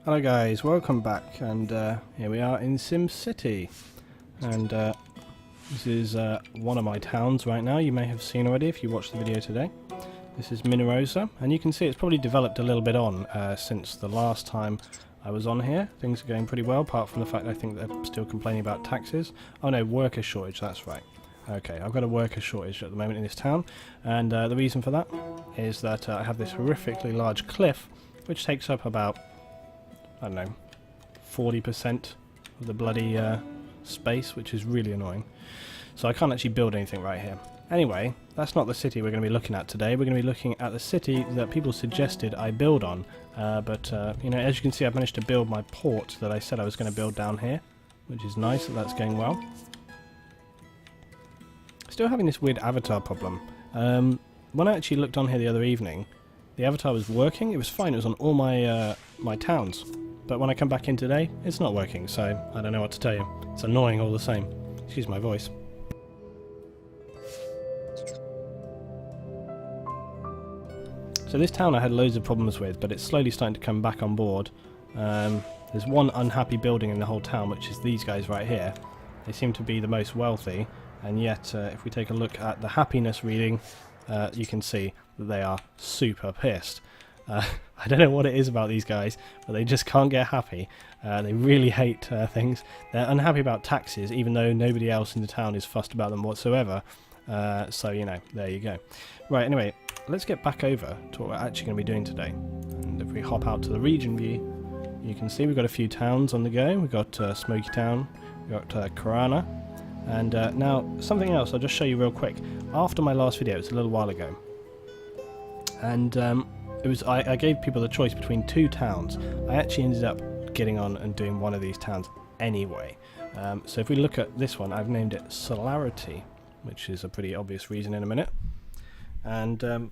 Hello guys, welcome back, and here we are in Simcity, and this is one of my towns right now. You may have seen already if you watched the video today. This is Minerosa, and you can see it's probably developed a little bit on since the last time I was on here. Things are going pretty well, apart from the fact I think they're still complaining about taxes. Oh no, worker shortage, that's right. Okay, I've got a worker shortage at the moment in this town, and the reason for that is that I have this horrifically large cliff, which takes up about, I don't know, 40% of the bloody space, which is really annoying. So I can't actually build anything right here. Anyway, that's not the city we're going to be looking at today. We're going to be looking at the city that people suggested I build on. You know, as you can see, I've managed to build my port that I said I was going to build down here, which is nice that that's going well. Still having this weird avatar problem. When I actually looked on here the other evening, the avatar was working. It was fine. It was on all my my towns. But when I come back in today, it's not working, so I don't know what to tell you. It's annoying all the same. Excuse my voice. So this town I had loads of problems with, but it's slowly starting to come back on board. There's one unhappy building in the whole town, which is these guys right here. They seem to be the most wealthy, and yet if we take a look at the happiness reading, you can see that they are super pissed. I don't know what it is about these guys, but they just can't get happy. They really hate things. They're unhappy about taxes, even though nobody else in the town is fussed about them whatsoever. So, you know, there you go. Right, anyway, let's get back over to what we're actually going to be doing today. And if we hop out to the region view, you can see we've got a few towns on the go. We've got Smoky Town, we've got Karana. And now, something else I'll just show you real quick. After my last video, it's a little while ago. And I gave people the choice between two towns. I actually ended up getting on and doing one of these towns anyway. So if we look at this one, I've named it Solarity, which is a pretty obvious reason in a minute. And if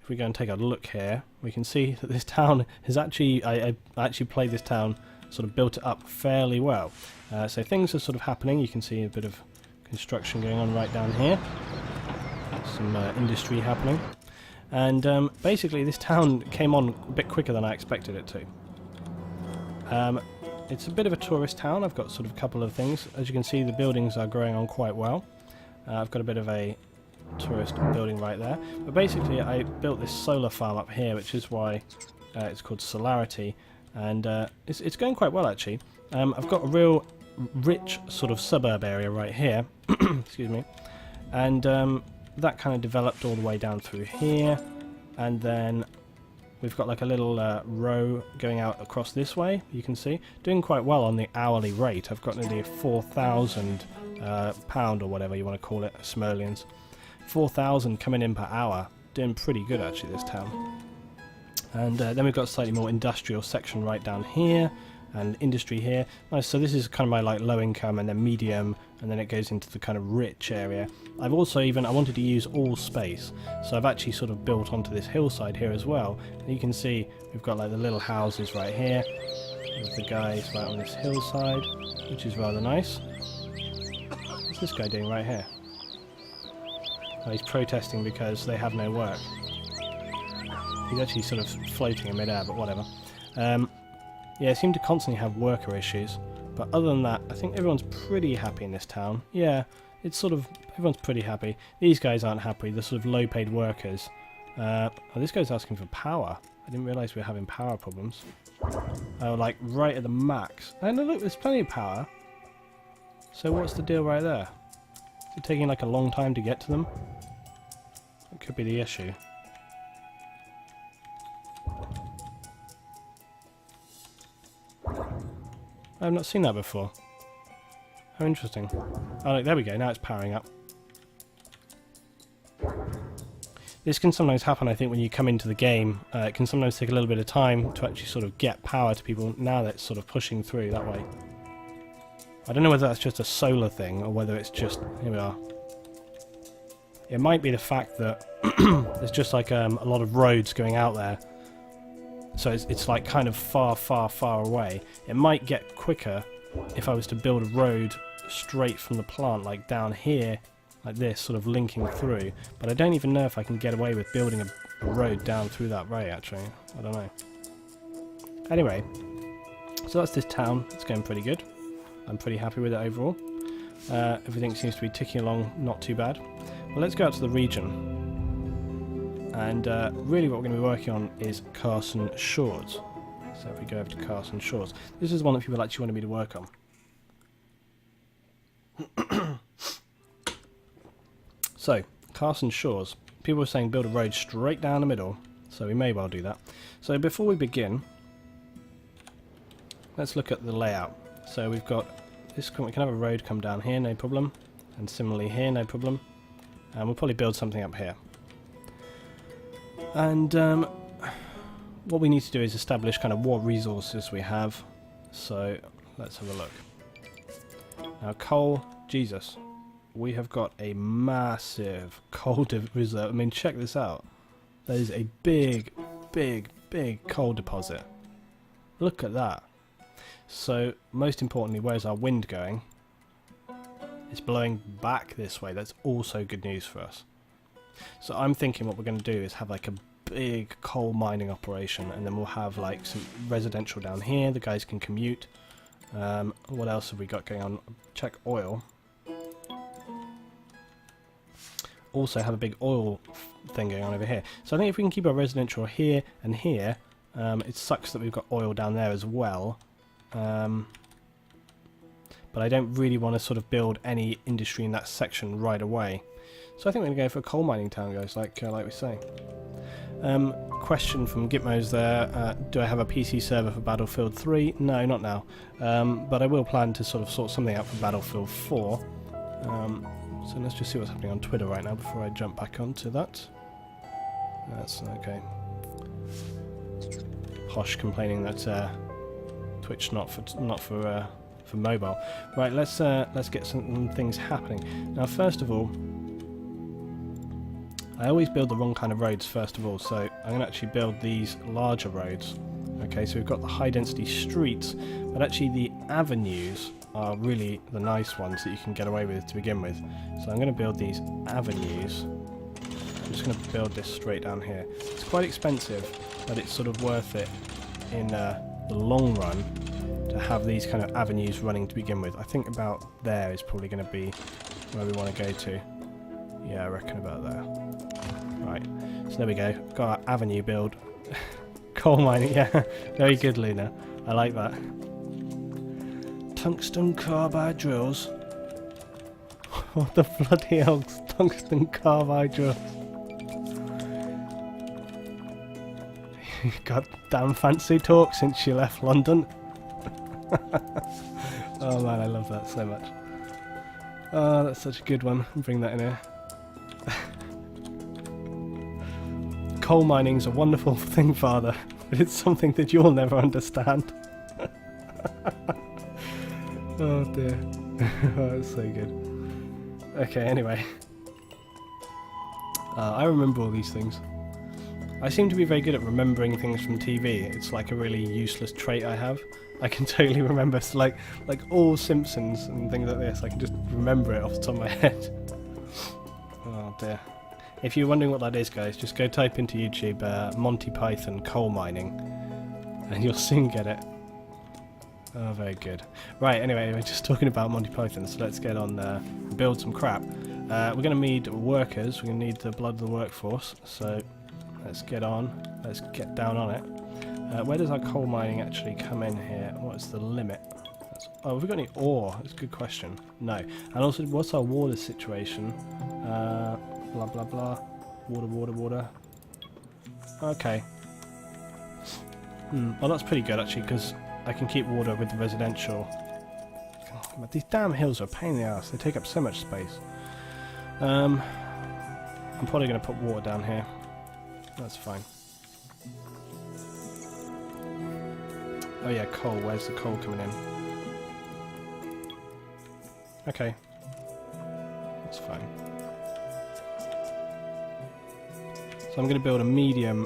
we go and take a look here, we can see that this town is actually, I actually played this town, sort of built it up fairly well. So things are sort of happening. You can see a bit of construction going on right down here. Some industry happening. And basically this town came on a bit quicker than I expected it to. It's a bit of a tourist town. I've got sort of a couple of things. As you can see, the buildings are growing on quite well. I've got a bit of a tourist building right there. But basically I built this solar farm up here, which is why it's called Solarity. And it's going quite well actually. I've got a real rich sort of suburb area right here. Excuse me. And that kind of developed all the way down through here, and then we've got like a little row going out across this way. You can see doing quite well on the hourly rate. I've got nearly £4,000 or whatever you want to call it, simoleons. 4,000 coming in per hour, doing pretty good actually this town. And then we've got a slightly more industrial section right down here, and industry here. Nice. So this is kind of my like low income, and then medium, and then it goes into the kind of rich area. I've also I wanted to use all space, so I've actually sort of built onto this hillside here as well. And you can see we've got like the little houses right here with the guys right on this hillside, which is rather nice. What's this guy doing right here? Oh, he's protesting because they have no work. He's actually sort of floating in midair, but whatever. Yeah, I seem to constantly have worker issues, but other than that, I think everyone's pretty happy in this town. Yeah, it's sort of, everyone's pretty happy. These guys aren't happy, they're sort of low-paid workers. Oh, this guy's asking for power. I didn't realise we were having power problems. Oh, like right at the max. And look, there's plenty of power. So what's the deal right there? Is it taking like a long time to get to them? That could be the issue. I've not seen that before. How interesting. Oh, look, there we go. Now it's powering up. This can sometimes happen, I think, when you come into the game. It can sometimes take a little bit of time to actually sort of get power to people. Now that's sort of pushing through that way. I don't know whether that's just a solar thing or whether it's just... Here we are. It might be the fact that there's just like a lot of roads going out there. So it's like kind of far, far, far away. It might get quicker if I was to build a road straight from the plant, like down here, like this, sort of linking through. But I don't even know if I can get away with building a road down through that way, actually. I don't know. Anyway, so that's this town. It's going pretty good. I'm pretty happy with it overall. Everything seems to be ticking along not too bad. Well, let's go out to the region. And really what we're going to be working on is Carson Shores. So if we go over to Carson Shores, this is one that people actually wanted me to work on. So, Carson Shores. People were saying build a road straight down the middle, so we may well do that. So before we begin, let's look at the layout. So we've got this, we can have a road come down here, no problem. And similarly here, no problem. And we'll probably build something up here. And what we need to do is establish kind of what resources we have. So let's have a look. Now coal, Jesus. We have got a massive coal reserve. I mean, check this out. That is a big, big, big coal deposit. Look at that. So, most importantly, where's our wind going? It's blowing back this way. That's also good news for us. So I'm thinking what we're going to do is have like a big coal mining operation, and then we'll have like some residential down here. The guys can commute. What else have we got going on? Check oil. Also have a big oil thing going on over here. So I think if we can keep our residential here and here, it sucks that we've got oil down there as well. But I don't really want to sort of build any industry in that section right away. So I think we're going to go for a coal mining town, guys, like we say. Question from Gitmos there, do I have a PC server for Battlefield 3? No, not now. But I will plan to sort of sort something out for Battlefield 4. So let's just see what's happening on Twitter right now before I jump back onto that. That's okay. Hosh complaining that Twitch not for mobile. Right, let's get some things happening. Now, first of all, I always build the wrong kind of roads first of all, so I'm going to actually build these larger roads. Okay, so we've got the high density streets, but actually the avenues are really the nice ones that you can get away with to begin with. So I'm going to build these avenues. I'm just going to build this straight down here. It's quite expensive, but it's sort of worth it in the long run to have these kind of avenues running to begin with. I think about there is probably going to be where we want to go to. Yeah, I reckon about there. Right, so there we go. Got our avenue build. Coal mining, yeah. Very good, Luna. I like that. Tungsten carbide drills. What the bloody hell's tungsten carbide drills? You got damn fancy talk since you left London. Oh man, I love that so much. Oh, that's such a good one. Bring that in here. Coal mining's a wonderful thing, Father, but it's something that you'll never understand. Oh dear. Oh, it's so good. Okay, anyway. I remember all these things. I seem to be very good at remembering things from TV. It's like a really useless trait I have. I can totally remember like all Simpsons and things like this. I can just remember it off the top of my head. Oh dear. If you're wondering what that is, guys, just go type into YouTube Monty Python coal mining and you'll soon get it. Oh, very good. Right, anyway, we're just talking about Monty Python, so let's get on build some crap. We're going to need workers. We're going to need the blood of the workforce, so let's get on. Let's get down on it. Where does our coal mining actually come in here? What's the limit? Oh, have we got any ore? That's a good question. No. And also, what's our water situation? Blah, blah, blah. Water, water, water. Okay. Well, that's pretty good, actually, because I can keep water with the residential. But these damn hills are a pain in the ass. They take up so much space. I'm probably going to put water down here. That's fine. Oh yeah, coal. Where's the coal coming in? Okay. That's fine. So I'm going to build a medium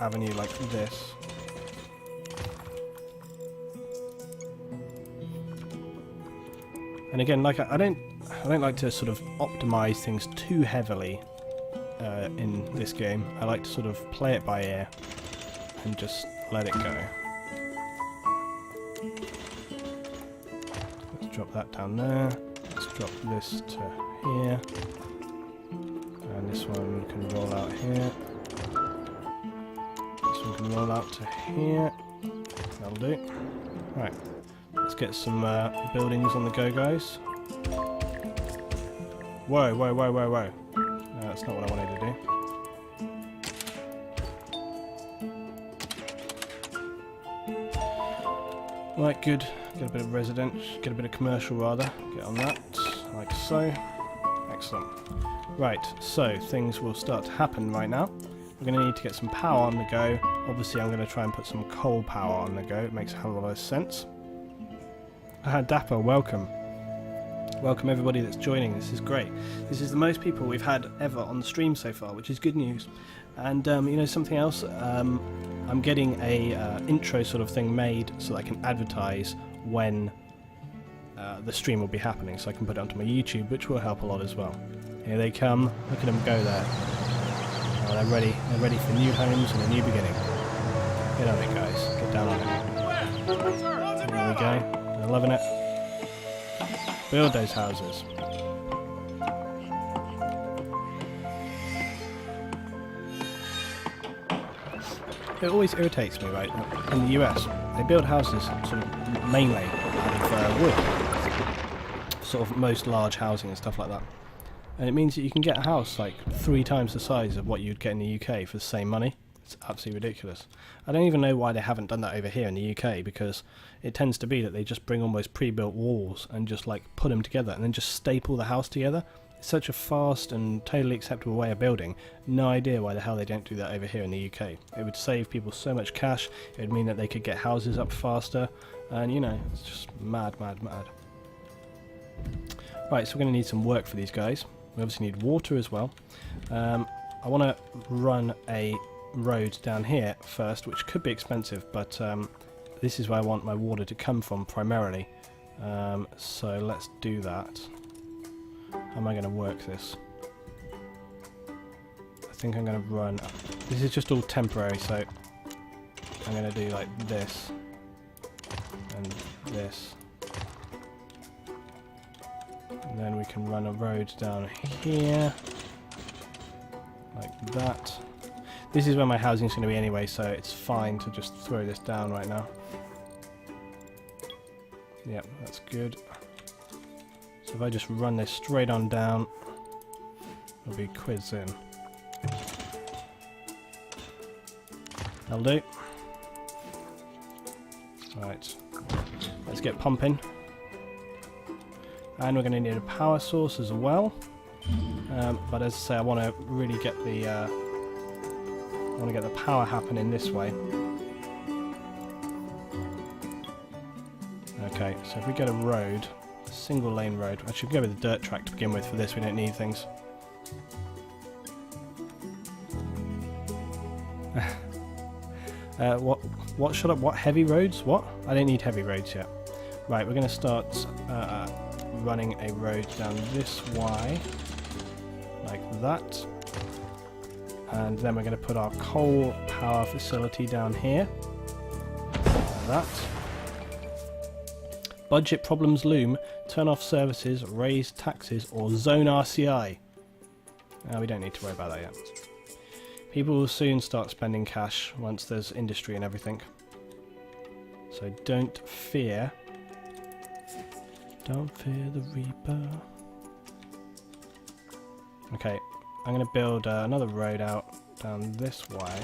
avenue like this. And again, like I don't like to sort of optimize things too heavily in this game. I like to sort of play it by ear and just let it go. Let's drop that down there. Let's drop this to here. And this one can roll out here. This one can roll out to here. That'll do. Right. Let's get some buildings on the go, guys. Whoa, whoa, whoa, whoa, whoa. No, that's not what I wanted to do. Right, good. Get a bit of residential, get a bit of commercial rather. Get on that, like so. Excellent. Right, so things will start to happen right now. We're going to need to get some power on the go. Obviously, I'm going to try and put some coal power on the go. It makes a hell of a lot of sense. Dapper, welcome. Welcome everybody that's joining. This is great. This is the most people we've had ever on the stream so far, which is good news. And you know something else? I'm getting a intro sort of thing made so that I can advertise when the stream will be happening, so I can put it onto my YouTube, which will help a lot as well. Here they come. Look at them go there. Oh, they're ready. They're ready for new homes and a new beginning. Get on it, guys. Get down on it. There we go. They're loving it. Build those houses. It always irritates me, right? In the US, they build houses sort of mainly out of wood. Sort of most large housing and stuff like that. And it means that you can get a house like 3 times the size of what you'd get in the UK for the same money. It's absolutely ridiculous. I don't even know why they haven't done that over here in the UK, because it tends to be that they just bring almost pre-built walls and just like put them together and then just staple the house together. It's such a fast and totally acceptable way of building. No idea why the hell they don't do that over here in the UK. It would save people so much cash. It would mean that they could get houses up faster, and you know, it's just mad, mad, mad. Right, so we're going to need some work for these guys. We obviously need water as well. I want to run a road down here first, which could be expensive, but this is where I want my water to come from primarily. So let's do that. How am I going to work this? I think I'm going to run... This is just all temporary, so I'm going to do like this and this. And then we can run a road down here like that. This is where my housing is going to be anyway, so it's fine to just throw this down right now. Yep, that's good. So if I just run this straight on down, it'll be quids in. That'll do. Right, let's get pumping. And we're going to need a power source as well. But as I say, I want to really get the power happening this way. Okay, so if we get a road, a single lane road, I should go with a dirt track to begin with for this. We don't need things. What? Shut up! What heavy roads? What? I don't need heavy roads yet. Right, we're going to start running a road down this way, like that. And then we're going to put our coal power facility down here, like that. Budget problems loom. Turn off services, raise taxes, or zone RCI. We don't need to worry about that yet. People will soon start spending cash once there's industry and everything. So don't fear. Don't fear the Reaper. Okay, I'm going to build another road out down this way.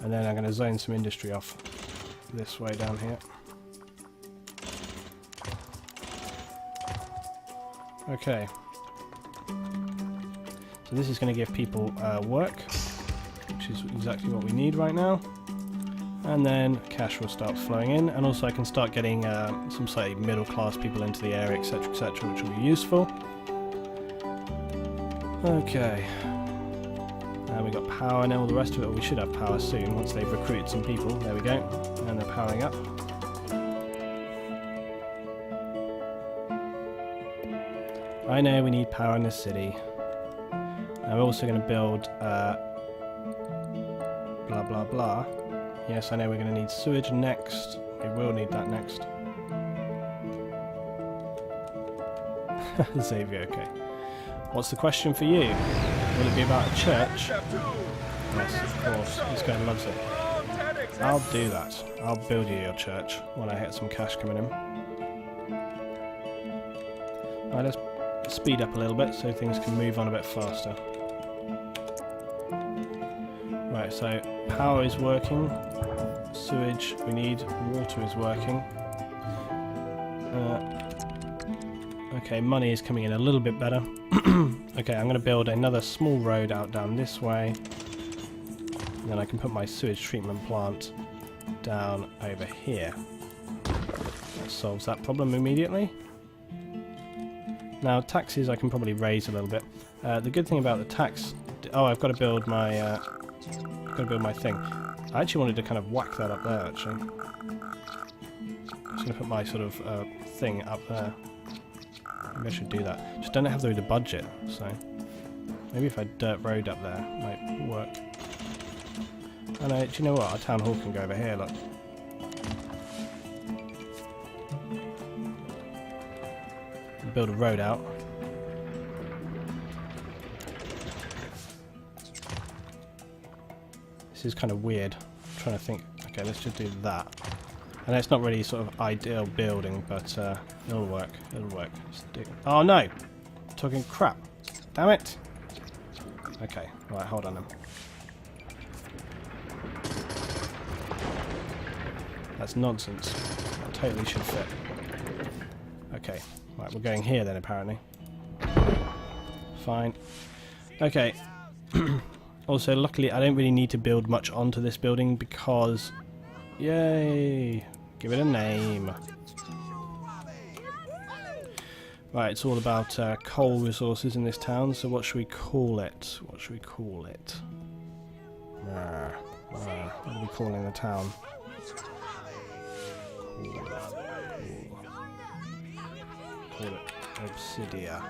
And then I'm going to zone some industry off this way down here. Okay. So this is going to give people work, which is exactly what we need right now. And then cash will start flowing in, and also I can start getting some say middle class people into the area, etc, etc, which will be useful. Okay. We got power and all the rest of it. We should have power soon once they've recruited some people. There we go. And they're powering up. I know we need power in this city. Now we're also going to build blah blah blah Yes, I know we're going to need sewage next. We will need that next. Xavier, okay. What's the question for you? Will it be about a church? Yes, of course. This guy loves it. I'll do that. I'll build you your church when I get some cash coming in. Alright, let's speed up a little bit so things can move on a bit faster. Right, so power is working. Sewage we need. Water is working. Okay, money is coming in a little bit better. Okay, I'm going to build another small road out down this way. And then I can put my sewage treatment plant down over here. That solves that problem immediately. Now, taxes I can probably raise a little bit. The good thing about the tax... Oh, I've got to build my... thing. I actually wanted to kind of whack that up there, actually. I'm just going to put my sort of thing up there. Maybe I should do that. Just don't have the budget, so... Maybe if I dirt road up there, might work. And do you know what? Our town hall can go over here, look. Build a road out. This is kind of weird. I'm trying to think. Okay, let's just do that. And it's not really sort of ideal building, but it'll work. It'll work. Oh no! I'm talking crap. Damn it! Okay, right, hold on then. That's nonsense. That totally should fit. Okay, right, we're going here then apparently. Fine. Okay. Also, luckily I don't really need to build much onto this building because... Yay! Give it a name. Right, it's all about coal resources in this town, so what should we call it? What should we call it? What are we calling the town? Call it Obsidia.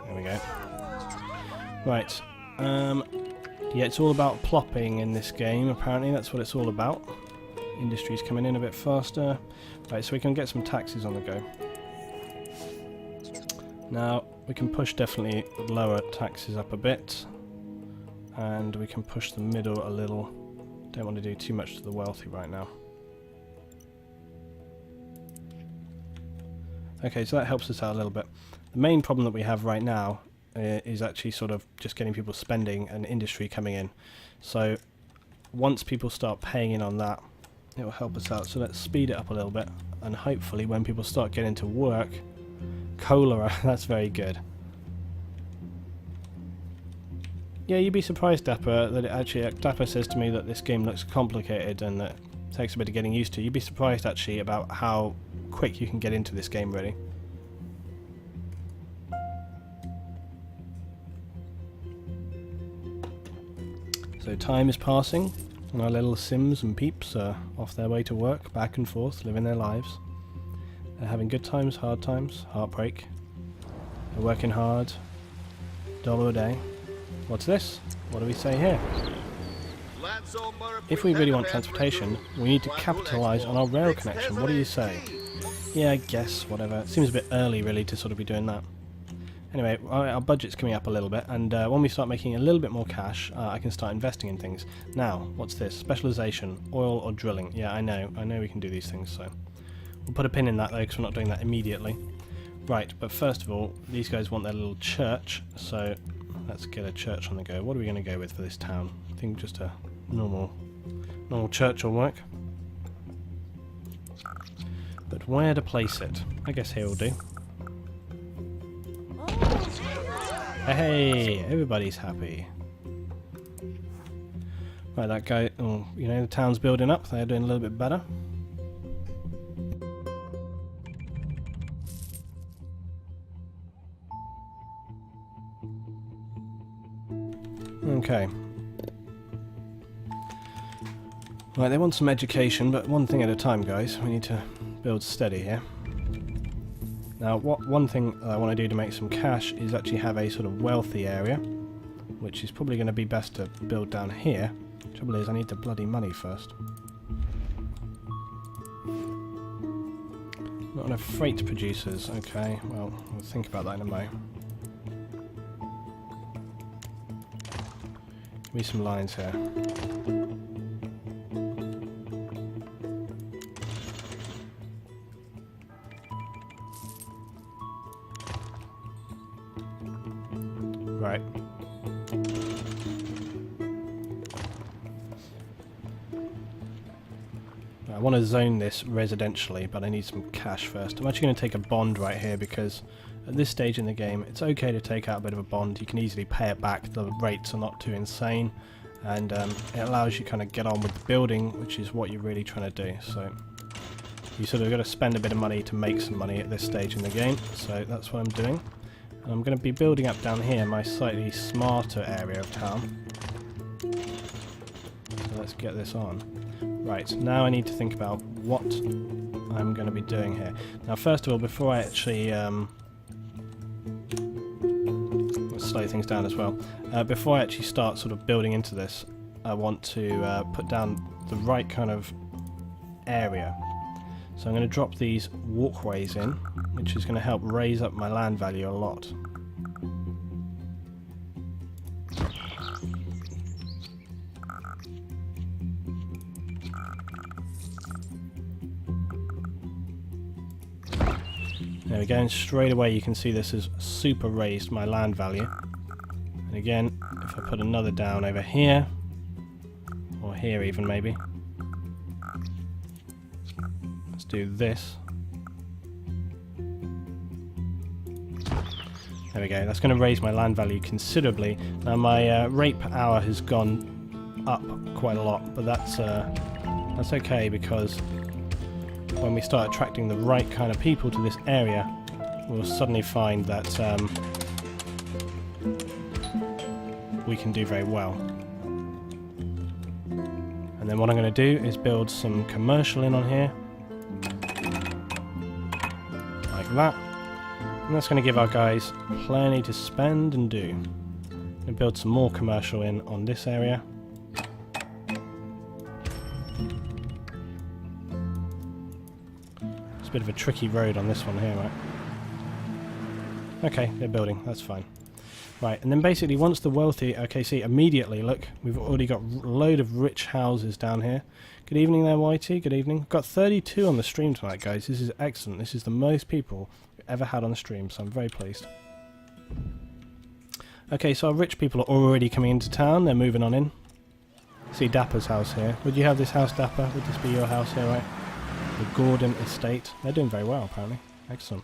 There we go. Right. Yeah, it's all about plopping in this game, apparently. That's what it's all about. Industry's coming in a bit faster. Right, so we can get some taxes on the go. Now, we can push definitely lower taxes up a bit. And we can push the middle a little. Don't want to do too much to the wealthy right now. Okay, so that helps us out a little bit. The main problem that we have right now is actually sort of just getting people spending and industry coming in. So once people start paying in on that, it will help us out. So let's speed it up a little bit, and hopefully when people start getting to work, cholera, that's very good. Yeah, you'd be surprised, Dapper, that it actually... Dapper says to me that this game looks complicated and that it takes a bit of getting used to. You'd be surprised, actually, about how quick you can get into this game, really. So time is passing, and our little Sims and peeps are off their way to work, back and forth, living their lives. They're having good times, hard times, heartbreak. They're working hard, $1 a day. What's this? What do we say here? If we really want transportation, we need to capitalise on our rail connection. What do you say? Yeah, I guess, whatever. It seems a bit early, really, to sort of be doing that. Anyway, our budget's coming up a little bit, and when we start making a little bit more cash, I can start investing in things. Now, what's this? Specialisation, oil or drilling. Yeah, I know we can do these things, so... We'll put a pin in that, though, because we're not doing that immediately. Right, but first of all, these guys want their little church, so let's get a church on the go. What are we going to go with for this town? I think just a normal church will work. But where to place it? I guess here will do. Hey, everybody's happy. Right, that guy, oh, you know, the town's building up, they're doing a little bit better. Okay. Right, they want some education, but one thing at a time, guys. We need to build steady here. Now, one thing I want to do to make some cash is actually have a sort of wealthy area, which is probably going to be best to build down here. Trouble is, I need the bloody money first. Not enough freight producers. Okay, well, we'll think about that in a mo. Give me some lines here. Right. I want to zone this residentially, but I need some cash first. I'm actually going to take a bond right here because at this stage in the game it's okay to take out a bit of a bond. You can easily pay it back, the rates are not too insane, and it allows you kind of get on with the building, which is what you're really trying to do. So you sort of got to spend a bit of money to make some money at this stage in the game, so that's what I'm doing. And I'm going to be building up down here my slightly smarter area of town. So let's get this on. Right, now I need to think about what I'm going to be doing here. Now first of all, before I actually... let's slow things down as well. Before I actually start sort of building into this, I want to put down the right kind of area. So I'm going to drop these walkways in, which is going to help raise up my land value a lot. There we go, and straight away you can see this has super raised my land value. And again, if I put another down over here, or here even maybe. Let's do this. There we go, that's going to raise my land value considerably. Now my rate per hour has gone up quite a lot, but that's okay because when we start attracting the right kind of people to this area, we'll suddenly find that we can do very well. And then what I'm going to do is build some commercial in on here, like that. And that's going to give our guys plenty to spend and do. And build some more commercial in on this area. It's a bit of a tricky road on this one here, right? Okay, they're building, that's fine. Right, and then basically once the wealthy... Okay, see, immediately, look, we've already got a load of rich houses down here. Good evening there, Whitey, good evening. We've got 32 on the stream tonight, guys. This is excellent. This is the most people we've ever had on the stream, so I'm very pleased. Okay, so our rich people are already coming into town. They're moving on in. See Dapper's house here. Would you have this house, Dapper? Would this be your house here, right? The Gordon estate. They're doing very well, apparently. Excellent.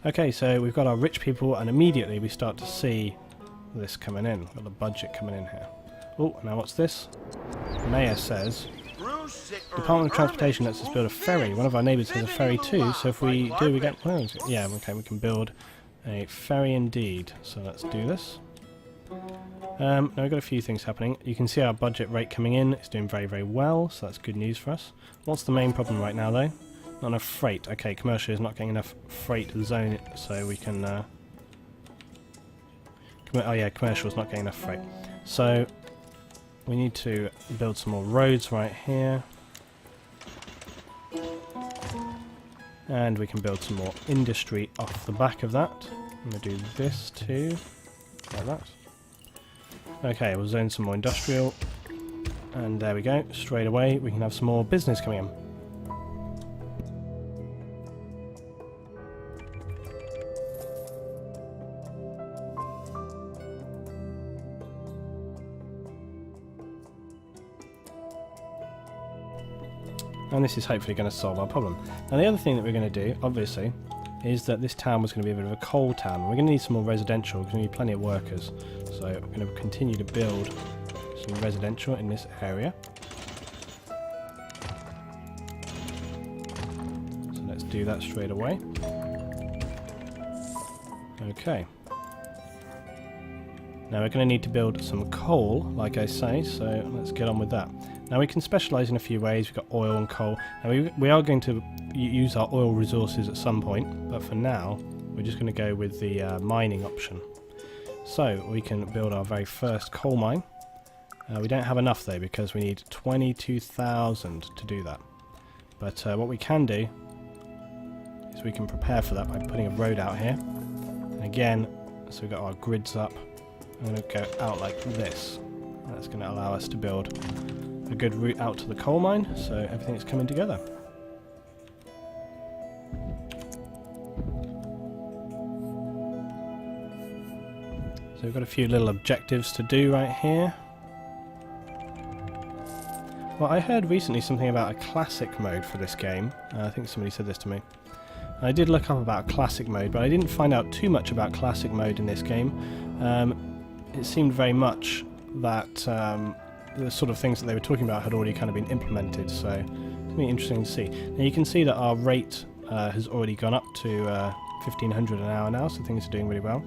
Okay, so we've got our rich people, and immediately we start to see this coming in. We've got the budget coming in here. Oh, now what's this? The mayor says, Department of Transportation lets us build a ferry. One of our neighbours has a ferry too, so if we do, we get... Well, yeah, okay, we can build a ferry indeed. So let's do this. Now we've got a few things happening. You can see our budget rate coming in. It's doing very, very well, so that's good news for us. What's the main problem right now, though? Not enough freight. Okay, commercial is not getting enough freight to zone it, so we can... oh yeah, commercial is not getting enough freight. So we need to build some more roads right here. And we can build some more industry off the back of that. I'm going to do this too, like that. Okay, we'll zone some more industrial. And there we go, straight away we can have some more business coming in. And this is hopefully going to solve our problem. Now the other thing that we're going to do, obviously, is that this town was going to be a bit of a coal town. We're going to need some more residential, we're going to need plenty of workers. So we're going to continue to build some residential in this area. So let's do that straight away. Okay. Now we're going to need to build some coal, like I say, so let's get on with that. Now we can specialise in a few ways. We've got oil and coal. Now we are going to use our oil resources at some point, but for now we're just going to go with the mining option. So we can build our very first coal mine, We don't have enough though, because we need 22,000 to do that. But what we can do is we can prepare for that by putting a road out here. And again, so we've got our grids up. I'm going to go out like this. That's going to allow us to build a good route out to the coal mine, so everything's coming together. So we've got a few little objectives to do right here. Well, I heard recently something about a classic mode for this game. I think somebody said this to me. I did look up about classic mode, but I didn't find out too much about classic mode in this game. It seemed very much that the sort of things that they were talking about had already kind of been implemented, so it's going to be interesting to see. Now you can see that our rate has already gone up to 1,500 an hour now, so things are doing really well.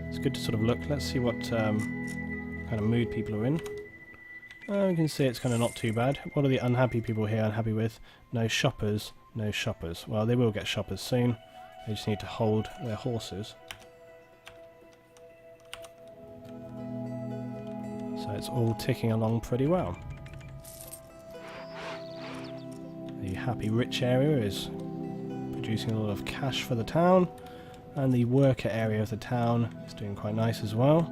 It's good to sort of look. Let's see what kind of mood people are in. We can see it's kind of not too bad. What are the unhappy people here unhappy with? No shoppers, no shoppers. Well, they will get shoppers soon. They just need to hold their horses. So it's all ticking along pretty well. The happy rich area is producing a lot of cash for the town, and the worker area of the town is doing quite nice as well.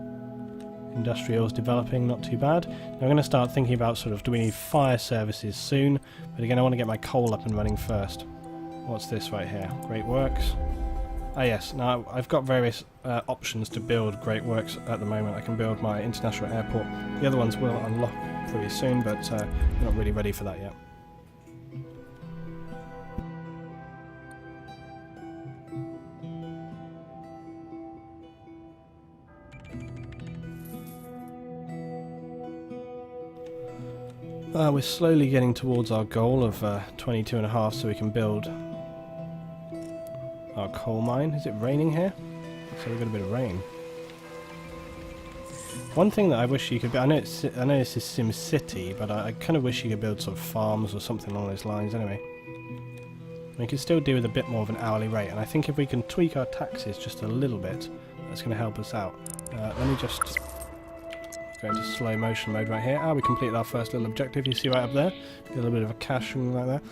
Industrial is developing, not too bad. Now I'm going to start thinking about sort of, do we need fire services soon? But again, I want to get my coal up and running first. What's this right here? Great Works. Ah yes, now I've got various options to build Great Works at the moment. I can build my international airport. The other ones will unlock pretty soon, but we're not really ready for that yet. We're slowly getting towards our goal of 22.5, so we can build our coal mine. Is it raining here? So we've got a bit of rain. One thing that I wish you could I know this is Simcity, but I kind of wish you could build sort of farms or something along those lines anyway. We can still do with a bit more of an hourly rate, and I think if we can tweak our taxes just a little bit, that's going to help us out. Let me just go into slow motion mode right here. We completed our first little objective, you see right up there. A little bit of a cash from like that.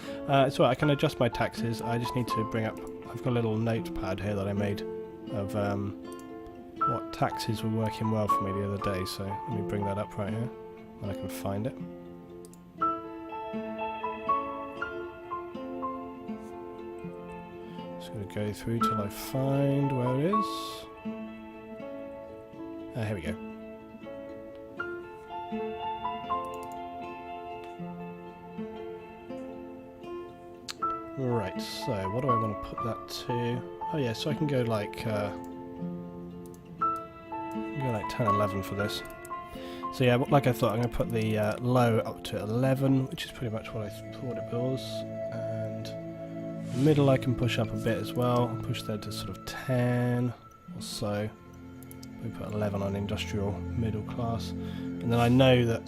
It's alright, I can adjust my taxes. I just need to bring up, I've got a little notepad here that I made of what taxes were working well for me the other day, so let me bring that up right here when I can find it. Just going to go through till I find where it is. Here we go. Right, so what do I want to put that to? Oh yeah, so I can go like 10, 11 for this. So yeah, like I thought, I'm going to put the low up to 11, which is pretty much what I thought it was. And the middle I can push up a bit as well, push that to sort of 10 or so. We put 11 on industrial middle class. And then I know that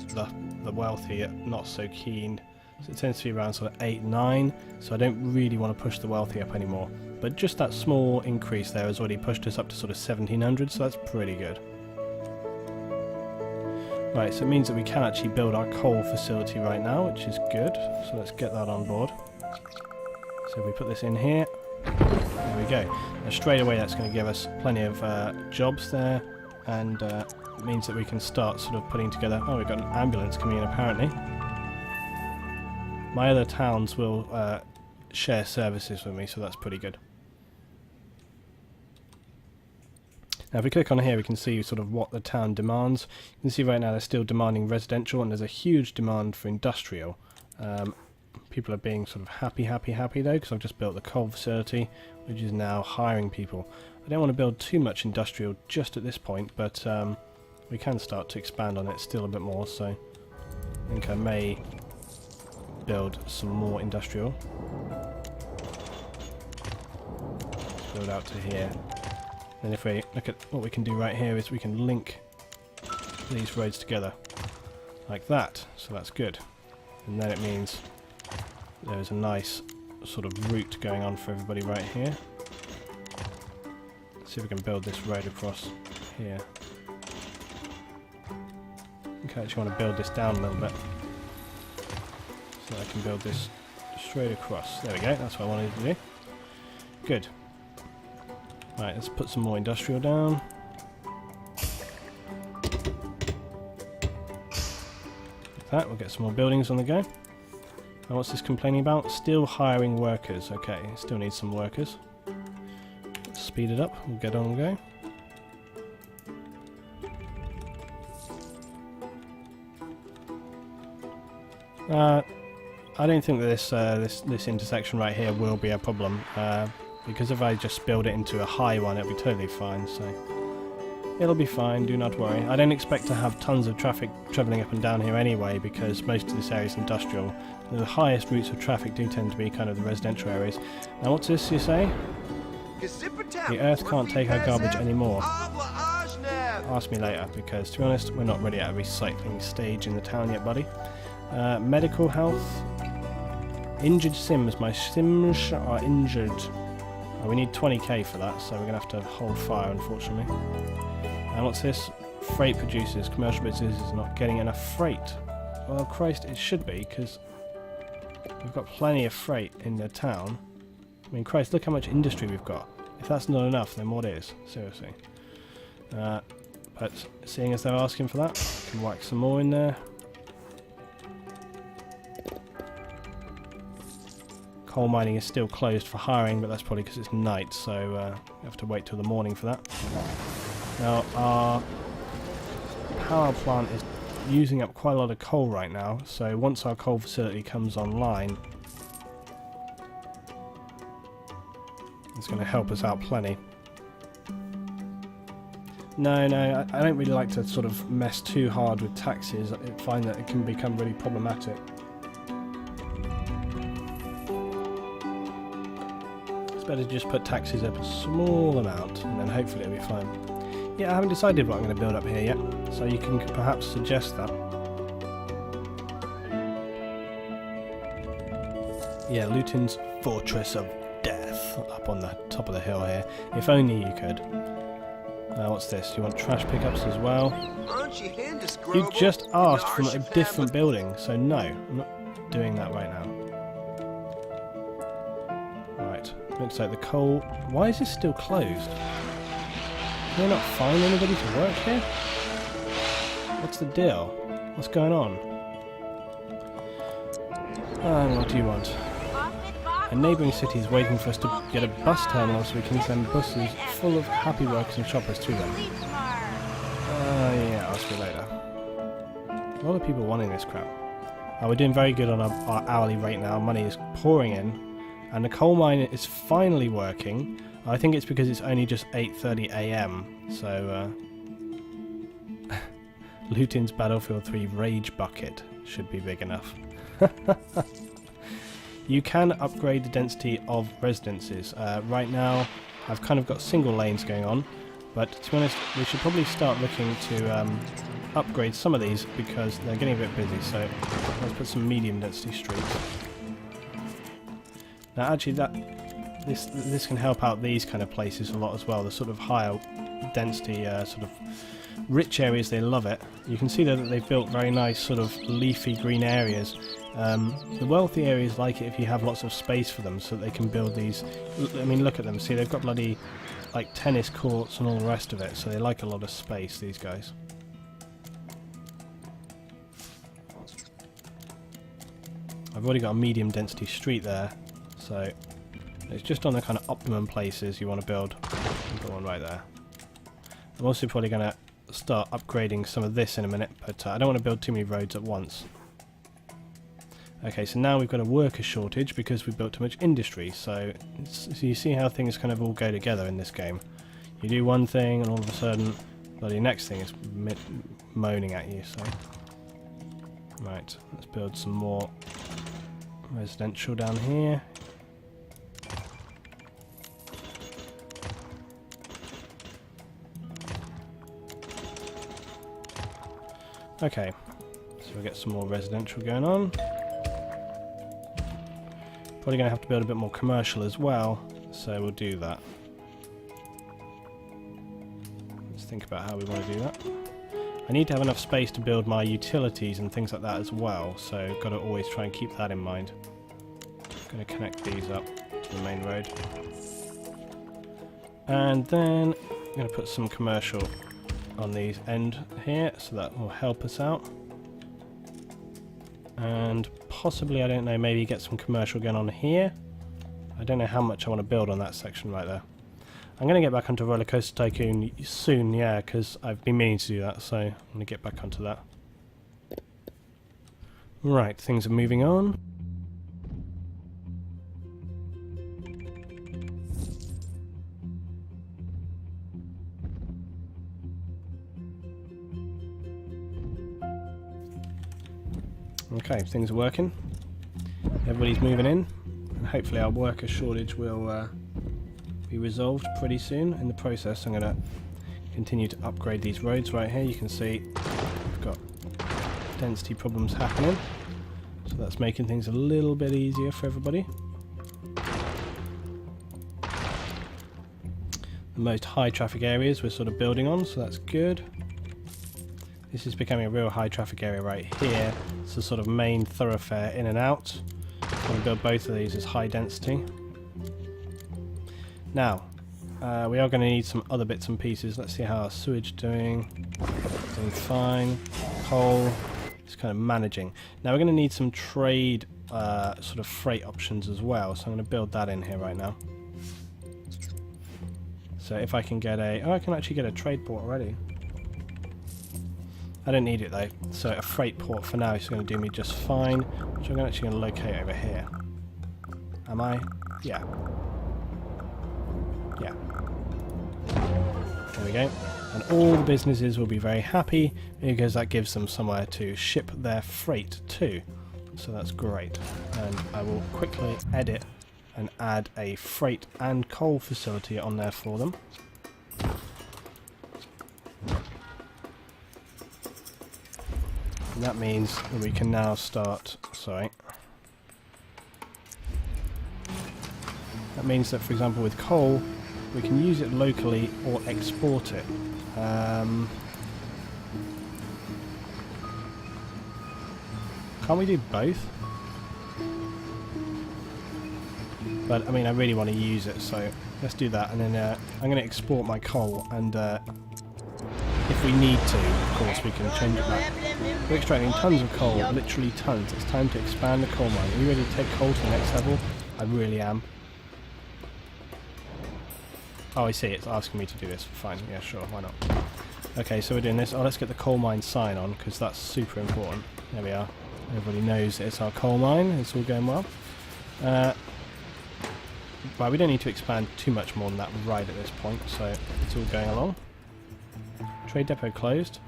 the wealthy are not so keen. So it tends to be around sort of 8, 9, so I don't really want to push the wealthy up anymore. But just that small increase there has already pushed us up to sort of 1,700, so that's pretty good. Right, so it means that we can actually build our coal facility right now, which is good. So let's get that on board. So if we put this in here, there we go. Now straight away that's going to give us plenty of jobs there, and it means that we can start sort of putting together... Oh, we've got an ambulance coming in apparently. My other towns will share services with me, so that's pretty good. Now if we click on here, we can see sort of what the town demands. You can see right now they're still demanding residential, and there's a huge demand for industrial. People are being sort of happy though, because I've just built the coal facility, which is now hiring people. I don't want to build too much industrial just at this point, but we can start to expand on it still a bit more, so I think I may build some more industrial. Let's build out to here. And if we look at what we can do right here is we can link these roads together like that, so that's good. And then it means there's a nice sort of route going on for everybody right here. Let's see if we can build this road across here. think I actually want to build this down a little bit. So I can build this straight across. There we go, that's what I wanted to do. Good. Right, let's put some more industrial down. Like that, we'll get some more buildings on the go. And what's this complaining about? Still hiring workers. Okay, still need some workers. Let's speed it up, we'll get on the go. I don't think that this intersection right here will be a problem, because if I just build it into a high one, it'll be totally fine, so it'll be fine, do not worry. I don't expect to have tons of traffic travelling up and down here anyway, because most of this area is industrial. The highest routes of traffic do tend to be kind of the residential areas. Now what's this you say? The Earth can't take our garbage anymore. Ask me later, because to be honest, we're not really at a recycling stage in the town yet, buddy. Medical health. Injured Sims. My Sims are injured. Oh, we need 20k for that, so we're going to have to hold fire, unfortunately. And what's this? Freight producers. Commercial business is not getting enough freight. Well, Christ, it should be, because we've got plenty of freight in the town. I mean, Christ, look how much industry we've got. If that's not enough, then what is? Seriously. But seeing as they're asking for that, I can whack some more in there. Coal mining is still closed for hiring, but that's probably because it's night, so we have to wait till the morning for that. Now, our power plant is using up quite a lot of coal right now, so once our coal facility comes online, it's going to help us out plenty. No, I don't really like to sort of mess too hard with taxes. I find that it can become really problematic. Better just put taxes up a small amount and then hopefully it'll be fine. Yeah, I haven't decided what I'm going to build up here yet, so you can perhaps suggest that. Yeah, Luetin's Fortress of Death up on the top of the hill here. If only you could. What's this? You want trash pickups as well? You just asked for a different building, so no, I'm not doing that right now. Looks like the coal... Why is this still closed? Can they not find anybody to work here? What's the deal? What's going on? What do you want? A neighbouring city is waiting for us to get a bus terminal so we can send buses full of happy workers and shoppers to them. Yeah, ask me later. A lot of people wanting this crap. We're doing very good on our hourly rate now. Money is pouring in. And the coal mine is finally working. I think it's because it's only just 8:30 AM. So, Luetin's Battlefield 3 Rage Bucket should be big enough. You can upgrade the density of residences. Right now, I've kind of got single lanes going on. But to be honest, we should probably start looking to upgrade some of these because they're getting a bit busy. So, let's put some medium density streets. Now actually this can help out these kind of places a lot as well, the sort of higher density, sort of rich areas, they love it. You can see that they've built very nice sort of leafy green areas. The wealthy areas like it if you have lots of space for them so that they can build these. I mean, look at them, see they've got bloody like tennis courts and all the rest of it, so they like a lot of space, these guys. I've already got a medium density street there. So it's just on the kind of optimum places you want to build. Put one right there. I'm also probably going to start upgrading some of this in a minute, but I don't want to build too many roads at once. Okay, so now we've got a worker shortage because we've built too much industry. So you see how things kind of all go together in this game. You do one thing and all of a sudden, well, the next thing is moaning at you. So right, let's build some more residential down here. Okay, so we'll get some more residential going on. Probably going to have to build a bit more commercial as well, so we'll do that. Let's think about how we want to do that. I need to have enough space to build my utilities and things like that as well, so I've got to always try and keep that in mind. I'm going to connect these up to the main road. And then I'm going to put some commercial on these end here, so that will help us out. And possibly, I don't know, maybe get some commercial going on here. I don't know how much I want to build on that section right there. I'm going to get back onto Roller Coaster Tycoon soon, yeah, because I've been meaning to do that, so I'm going to get back onto that. Right, things are moving on. Okay, things are working. Everybody's moving in, and hopefully our worker shortage will be resolved pretty soon. In the process, I'm going to continue to upgrade these roads right here. You can see we've got density problems happening, so that's making things a little bit easier for everybody. The most high traffic areas we're sort of building on, so that's good. This is becoming a real high traffic area right here. It's a sort of main thoroughfare in and out. I'm going to build both of these as high density. Now, we are going to need some other bits and pieces. Let's see how our sewage is doing. Doing fine. Coal is kind of managing. Now we're going to need some trade sort of freight options as well. So I'm going to build that in here right now. So if I can get a... Oh, I can actually get a trade port already. I don't need it though, so a freight port for now is going to do me just fine, which I'm actually going to locate over here. Am I? Yeah. Yeah. There we go. And all the businesses will be very happy because that gives them somewhere to ship their freight to. So that's great. And I will quickly edit and add a freight and coal facility on there for them. And that means that we can now start, that means that, for example, with coal, we can use it locally or export it. Can't we do both? But, I mean, I really want to use it, so let's do that. And then I'm going to export my coal, and if we need to, of course, we can change it back. We're extracting tons of coal, literally tons. It's time to expand the coal mine. Are you ready to take coal to the next level? I really am. Oh, I see, it's asking me to do this. Fine, yeah, sure, why not? Okay, so we're doing this. Oh, let's get the coal mine sign on, because that's super important. There we are. Everybody knows it's our coal mine. It's all going well. Well, we don't need to expand too much more than that right at this point, so it's all going along. Trade depot closed.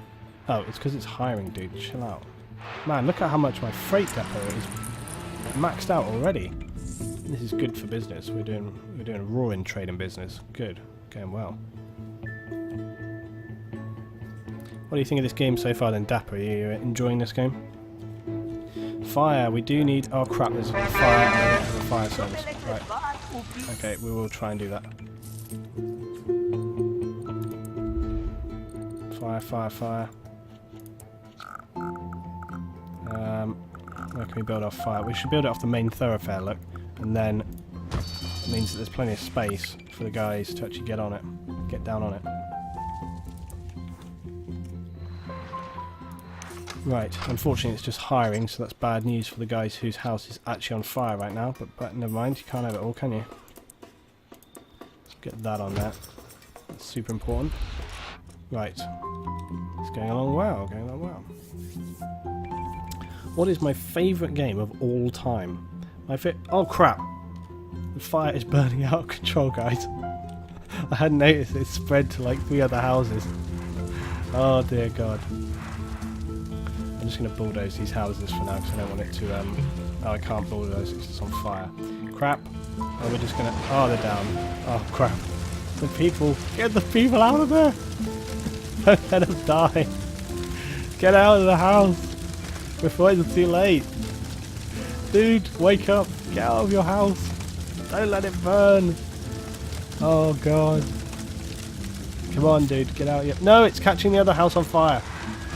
Oh, it's because it's hiring, dude. Chill out. Man, look at how much my freight depot is maxed out already. This is good for business. We're doing roaring trade and business. Good. Going well. What do you think of this game so far then, Dapper? Are you enjoying this game? Fire. We do need... Oh crap, there's a fire. I don't have a fire service. Right. Okay, we will try and do that. Fire, fire, fire. Where can we build our fire? We should build it off the main thoroughfare, look. And then it means that there's plenty of space for the guys to actually get on it. Get down on it. Right, unfortunately it's just hiring, so that's bad news for the guys whose house is actually on fire right now. But never mind, you can't have it all, can you? Get that on there. That's super important. Right. It's going along well, going along well. What is my favourite game of all time? Oh crap! The fire is burning out of control, guys. I hadn't noticed it spread to like 3 other houses. Oh dear God. I'm just going to bulldoze these houses for now because I don't want it to... Oh, I can't bulldoze because it's on fire. Crap. Oh, we're just going to... Oh, they're down. Oh crap. The people! Get the people out of there! Don't let them die! Get out of the house! Before it's too late! Dude, wake up! Get out of your house! Don't let it burn! Oh God. Come on, dude, get out of here. No, it's catching the other house on fire!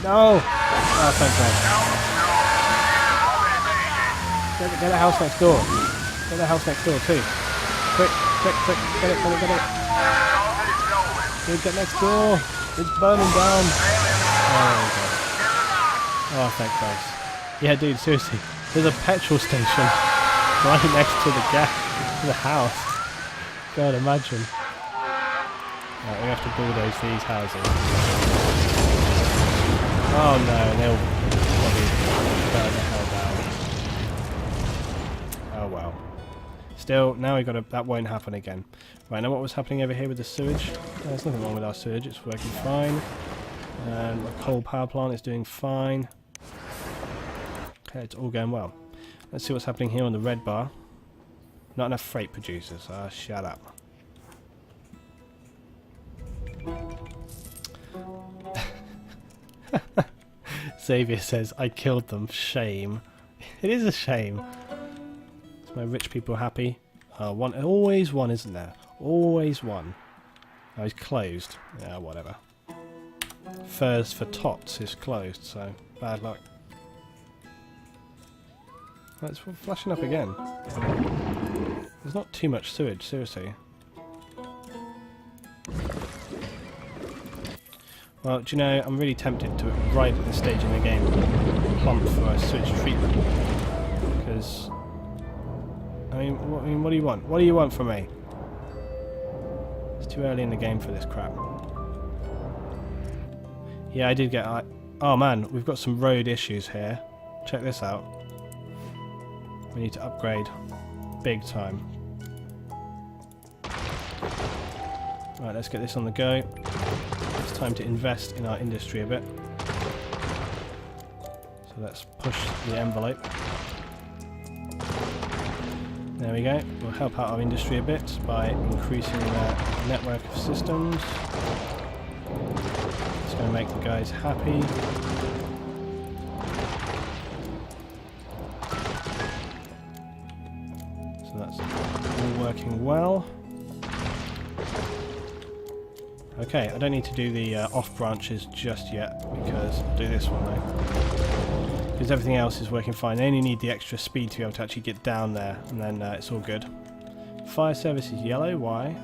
No! Oh, thank God. Get the house next door. Get the house next door too. Quick, quick, quick. Get it, get it, get it. Dude, get next door. It's burning down. Oh, God. Oh, thank Christ. Yeah, dude, seriously. There's a petrol station right next to the house. God, imagine. Right, we have to bulldoze these houses. Oh no, they'll probably burn the hell down. Oh well. Still, now we got to. That won't happen again. Right, now what was happening over here with the sewage? There's nothing wrong with our sewage. It's working fine. The coal power plant is doing fine. Okay, it's all going well. Let's see what's happening here on the red bar. Not enough freight producers. Ah, shut up. Xavier says, I killed them. Shame. It is a shame. Is my rich people happy? One, always one, isn't there? Always one. Oh, he's closed. Yeah, whatever. Furs for Tots is closed, so bad luck. Oh, it's flashing up again. There's not too much sewage, seriously. Well, do you know, I'm really tempted to, right at this stage in the game, plump for a sewage treatment. Because, I mean, what do you want? What do you want from me? It's too early in the game for this crap. Yeah, I did get... oh man, we've got some road issues here. Check this out. We need to upgrade. Big time. Right, let's get this on the go. It's time to invest in our industry a bit. So let's push the envelope. There we go. We'll help out our industry a bit by increasing the network of systems. It's going to make the guys happy. So that's all working well. Okay, I don't need to do the off branches just yet, because I'll do this one though. Because everything else is working fine. They only need the extra speed to be able to actually get down there, and then it's all good. Fire service is yellow, why?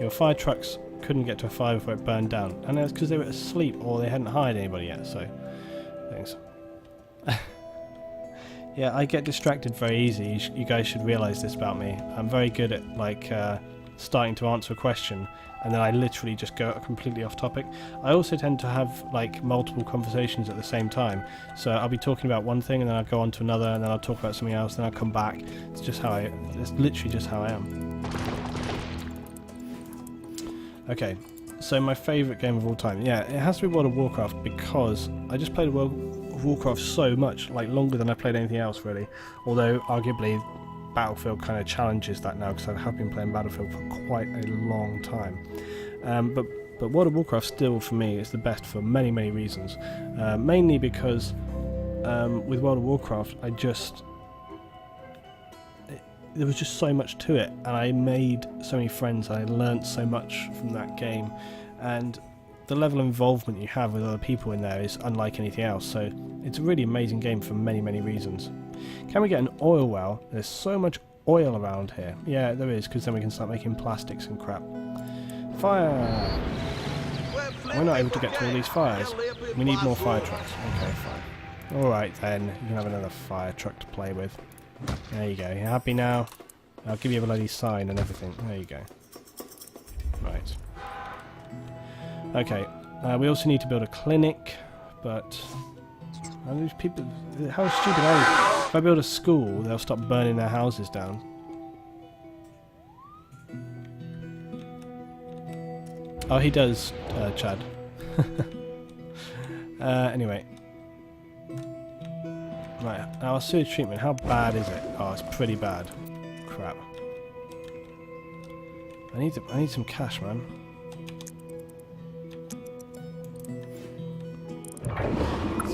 Your fire trucks couldn't get to a fire before it burned down. And that's because they were asleep or they hadn't hired anybody yet, so... Thanks. Yeah, I get distracted very easy. You guys should realise this about me. I'm very good at, like, starting to answer a question, and then I literally just go completely off topic. I also tend to have, like, multiple conversations at the same time. So I'll be talking about one thing, and then I'll go on to another, and then I'll talk about something else, then I'll come back. It's just how it's literally just how I am. Okay, so my favourite game of all time. Yeah, it has to be World of Warcraft, because I just played World of Warcraft so much, like longer than I played anything else really. Although arguably Battlefield kind of challenges that now, because I have been playing Battlefield for quite a long time. But World of Warcraft still for me is the best for many reasons. Mainly because with World of Warcraft there was just so much to it, and I made so many friends, I learnt so much from that game, and the level of involvement you have with other people in there is unlike anything else, so it's a really amazing game for many reasons. Can we get an oil well? There's so much oil around here. Yeah, there is, because then we can start making plastics and crap. Fire! We're not able to get to all these fires. We need more fire trucks. Okay, fine. Alright then, you can have another fire truck to play with. There you go. You happy now? I'll give you a bloody sign and everything. There you go. Right. Okay. We also need to build a clinic, but these people, how stupid are they? If I build a school, they'll stop burning their houses down. Oh, he does, Chad. Anyway. Right, our sewage treatment, how bad is it? Oh, it's pretty bad. Crap. I need some cash, man.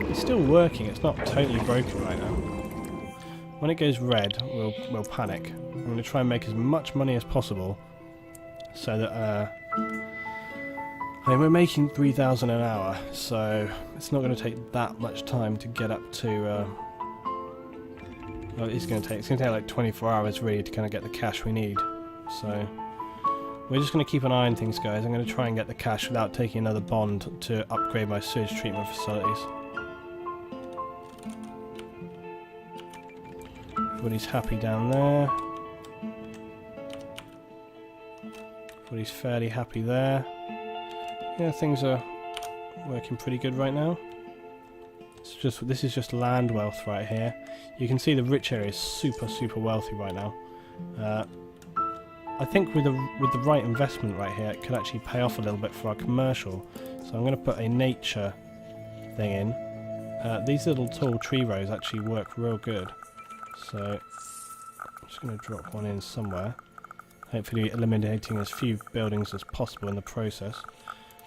It's still working, it's not totally broken right now. When it goes red, we'll panic. I'm going to try and make as much money as possible so that I mean, we're making 3,000 an hour, so it's not going to take that much time to get up to... well, it's going to take like 24 hours really to kind of get the cash we need. So we're just going to keep an eye on things, guys. I'm going to try and get the cash without taking another bond to upgrade my sewage treatment facilities. Everybody's happy down there. Everybody's fairly happy there. Yeah, things are working pretty good right now. This is just land wealth right here. You can see the rich area is super wealthy right now. I think with the right investment right here, it could actually pay off a little bit for our commercial. So I'm going to put a nature thing in. These little tall tree rows actually work real good. So I'm just going to drop one in somewhere. Hopefully eliminating as few buildings as possible in the process.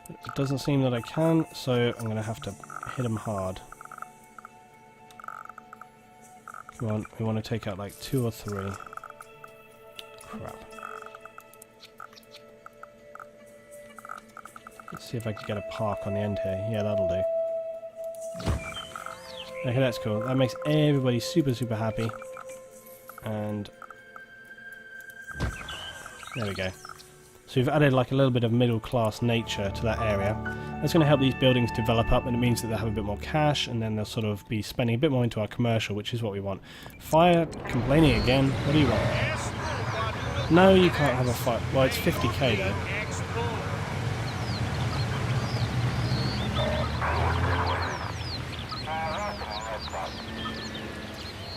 It doesn't seem that I can, so I'm going to have to hit them hard. Come on, we want to take out like 2 or 3. Crap. Let's see if I can get a park on the end here. Yeah, that'll do. Okay, that's cool. That makes everybody super happy. And there we go. So we've added like a little bit of middle class nature to that area. That's going to help these buildings develop up, and it means that they'll have a bit more cash, and then they'll sort of be spending a bit more into our commercial, which is what we want. Fire, complaining again. What do you want? No, you can't have a fire. Well, it's 50k though.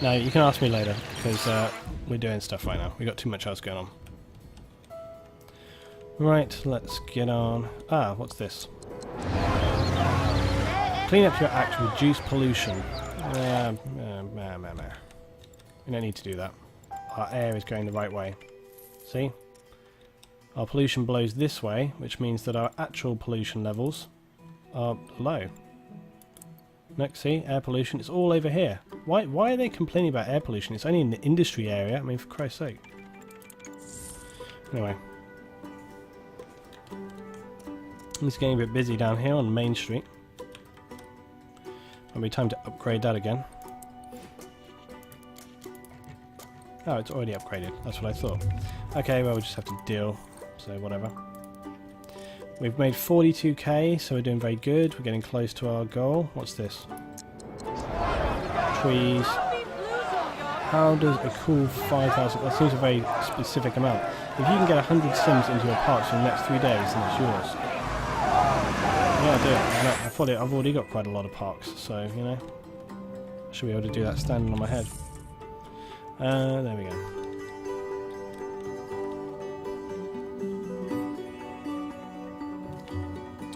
No, you can ask me later, because we're doing stuff right now. We've got too much else going on. Right, let's get on. Ah, what's this? Clean up your act, reduce pollution. We don't need to do that. Our air is going the right way. See? Our pollution blows this way, which means that our actual pollution levels are low. Next, see? Air pollution. It's all over here. Why are they complaining about air pollution? It's only in the industry area. I mean, for Christ's sake. Anyway. It's getting a bit busy down here on Main Street. Might be time to upgrade that again. Oh, it's already upgraded. That's what I thought. Okay, well, we just have to deal. So, whatever. We've made 42k, so we're doing very good. We're getting close to our goal. What's this? Trees. How does a cool 5,000... That seems a very specific amount. If you can get 100 Sims into your parks in the next 3 days, then it's yours. Yeah, I do. I've already got quite a lot of parks, so, you know. I should be able to do that standing on my head. There we go.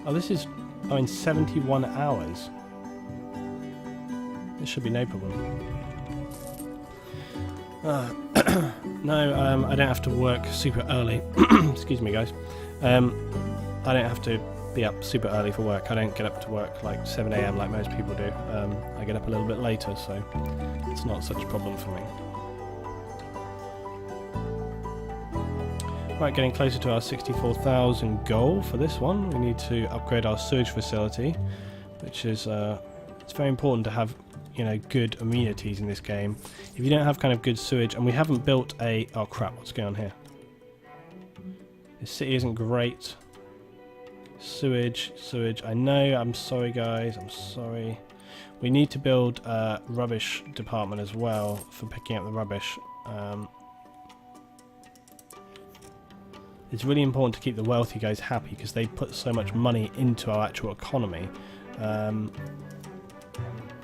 Oh, this is... Oh, in 71 hours. This should be no problem. No, I don't have to work super early. Excuse me, guys. I don't have to be up super early for work. I don't get up to work like 7 AM like most people do. I get up a little bit later, so it's not such a problem for me. Right, getting closer to our 64,000 goal for this one. We need to upgrade our sewage facility, which is it's very important to have, you know, good amenities in this game. If you don't have kind of good sewage, and we haven't built a... Oh crap, what's going on here? This city isn't great. Sewage, I know, I'm sorry guys, I'm sorry. We need to build a rubbish department as well for picking up the rubbish. It's really important to keep the wealthy guys happy because they put so much money into our actual economy.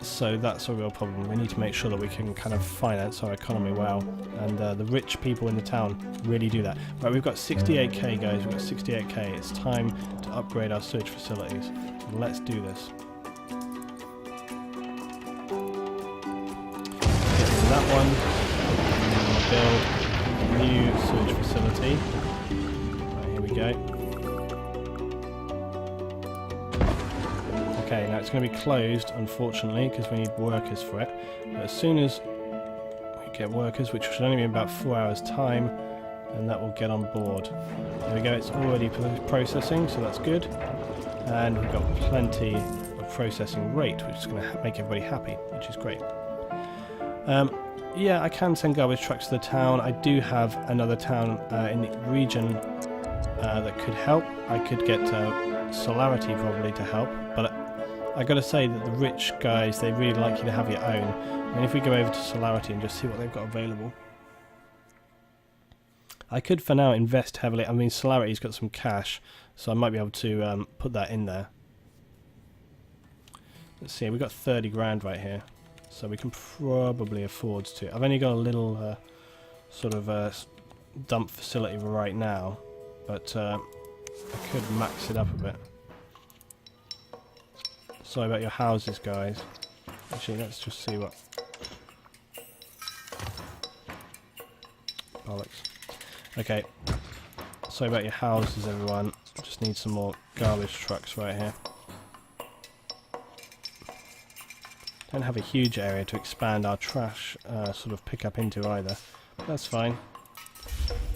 So that's a real problem. We need to make sure that we can kind of finance our economy well, and the rich people in the town really do that. Right, we've got 68k guys, we've got 68k. It's time to upgrade our sewage facilities. So let's do this. Get rid of that one. Build a new sewage facility. Right, here we go. Okay, now it's going to be closed, unfortunately, because we need workers for it. But as soon as we get workers, which should only be in about 4 hours' time, then that will get on board. There we go, it's already processing, so that's good. and we've got plenty of processing rate, which is going to make everybody happy, which is great. Yeah, I can send garbage trucks to the town. I do have another town in the region that could help. I could get Solarity probably to help, but I gotta say that the rich guys, they really like you to have your own. I mean, if we go over to Solarity and just see what they've got available. I could for now invest heavily. I mean, Solarity's got some cash, so I might be able to put that in there. Let's see, we've got 30 grand right here, so we can probably afford to. I've only got a little sort of dump facility right now, but I could max it up a bit. Sorry about your houses, guys. Actually, let's just see what... Bollocks. Okay. Sorry about your houses, everyone. Just need some more garbage trucks right here. Don't have a huge area to expand our trash sort of pick up into either. That's fine.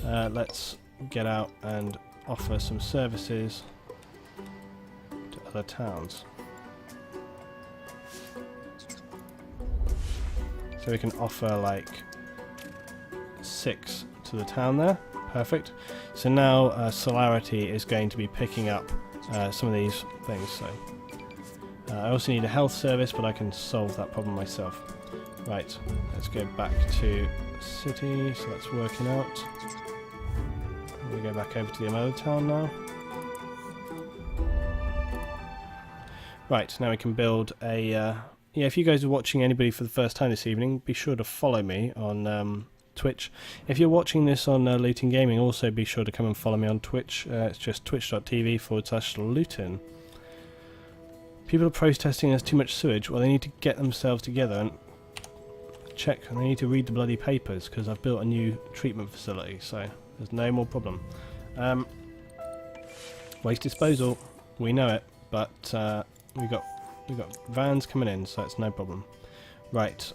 Let's get out and offer some services to other towns. So we can offer like 6 to the town there. Perfect. So now Solarity is going to be picking up some of these things. So I also need a health service, but I can solve that problem myself. Right, let's go back to city. So that's working out. We go back over to the other town now. Right, now we can build a... yeah, if you guys are watching anybody for the first time this evening, be sure to follow me on Twitch. If you're watching this on Luetin Gaming, also be sure to come and follow me on Twitch. It's just twitch.tv/Luetin. People are protesting there's too much sewage. Well, they need to get themselves together and check, and they need to read the bloody papers, because I've built a new treatment facility, so there's no more problem. Waste disposal, we know it, but we got vans coming in, so it's no problem. Right,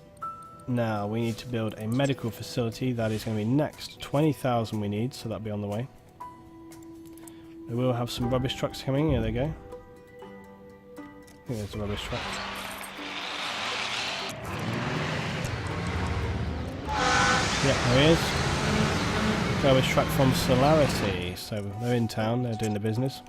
now we need to build a medical facility. That is going to be next. 20,000 we need, so that'll be on the way. We will have some rubbish trucks coming. Here they go. I think there's a rubbish truck. Yep, there he is. Garbage truck from Solarity. So they're in town, they're doing the business.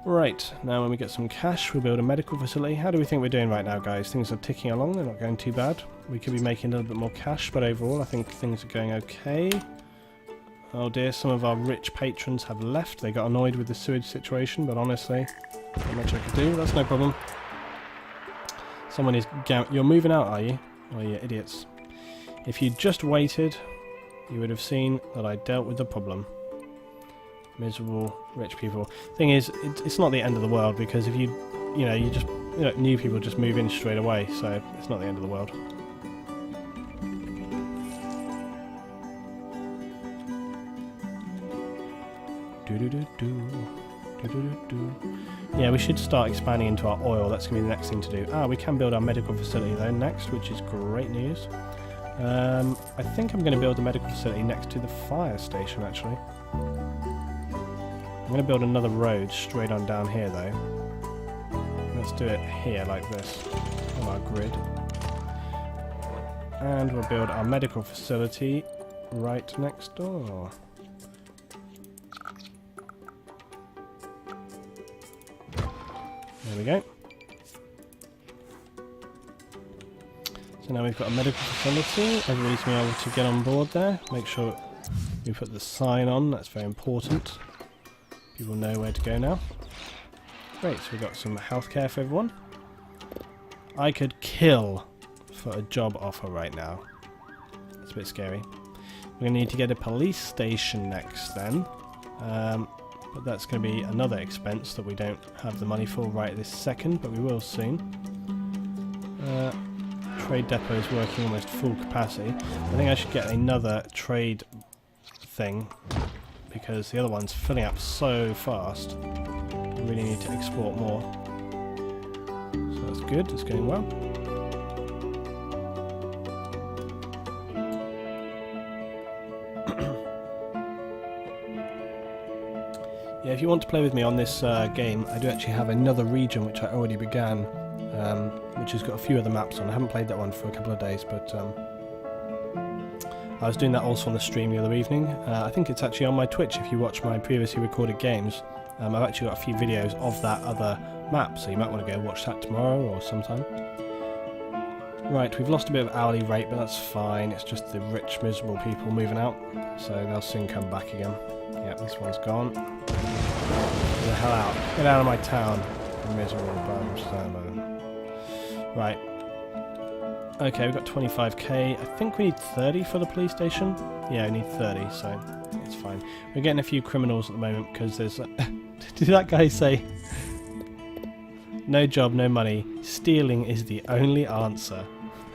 Right, now when we get some cash, we'll build a medical facility. How do we think we're doing right now, guys? Things are ticking along, they're not going too bad. We could be making a little bit more cash, but overall I think things are going okay. Oh dear, some of our rich patrons have left. They got annoyed with the sewage situation, but honestly, not much I could do. That's no problem. Someone is... You're moving out, are you? Oh, you idiots. If you just waited, you would have seen that I dealt with the problem. Miserable rich people. Thing is, it's not the end of the world, because if new people just move in straight away, so it's not the end of the world. Yeah, we should start expanding into our oil. That's going to be the next thing to do. We can build our medical facility though next, which is great news. I think I'm going to build the medical facility next to the fire station, actually. I'm going to build another road straight on down here though. Let's do it here like this on our grid. And we'll build our medical facility right next door. There we go. So now we've got a medical facility. Everybody's going to be able to get on board there. Make sure we put the sign on, that's very important. People know where to go now. Great, so we've got some healthcare for everyone. I could kill for a job offer right now. That's a bit scary. We're going to need to get a police station next then. But that's going to be another expense that we don't have the money for right this second, but we will soon. Trade depot is working almost full capacity. I think I should get another trade thing, because the other one's filling up so fast. I really need to export more. So that's good, it's going well. if you want to play with me on this game, I do actually have another region which I already began, which has got a few other maps on. I haven't played that one for a couple of days, but I was doing that also on the stream the other evening. I think it's actually on my Twitch if you watch my previously recorded games. I've actually got a few videos of that other map, so you might want to go watch that tomorrow or sometime. Right, we've lost a bit of hourly rate, but that's fine. It's just the rich, miserable people moving out, so they'll soon come back again. Yep, this one's gone. Get the hell out. Get out of my town, you miserable bums. Right. Okay, we've got 25k. I think we need 30 for the police station. Yeah, we need 30, so it's fine. We're getting a few criminals at the moment because there's... Did that guy say... No job, no money. Stealing is the only answer.